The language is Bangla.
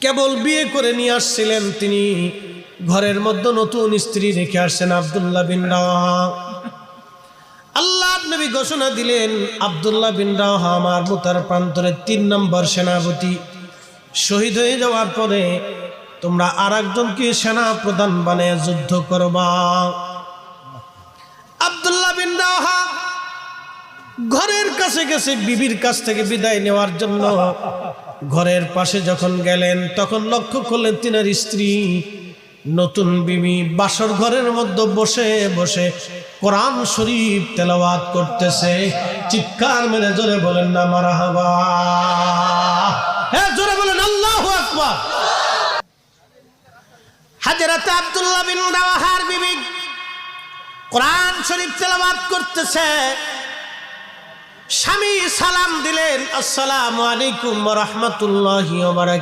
কেবল বিয়ে করে নিয়ে আসছিলেন, তিনি ঘরের মধ্যে নতুন স্ত্রী রেখে আসছেন আব্দুল্লাহ বিন রাওয়াহা। আল্লাহর নবী ঘোষণা দিলেন, আব্দুল্লাহ বিন রাওয়াহা আমার মুতার প্রান্তরের 3 নম্বর সেনাপতি। শহীদ হয়ে যাওয়ার পরে তোমরা আর একজনকে সেনা প্রধান বানিয়ে যুদ্ধ করবা। আব্দুল্লাহ বিন রাওয়াহা ঘরের কাছে গেছে বিবির কাছ থেকে বিদায় নেওয়ার জন্য। ঘরের পাশে যখন গেলেন তখন লক্ষ্য করলেন তিনার স্ত্রী নতুন বিবি বাসর ঘরের মধ্যে বসে বসে কোরআন শরীফ তেলাওয়াত করতেছে। চিৎকার মেরে জোরে বলেন না মারহাবা, হ্যাঁ জোরে বলেন আল্লাহু আকবার। হযরত আব্দুল্লাহ বিন রাওয়াহার বিবি কোরআন শরীফ তেলাওয়াত করতেছে। স্বামী সালাম দিলেন, আসসালামু আলাইকুম ওয়া রাহমাতুল্লাহি ওয়া বারাকাতুহু।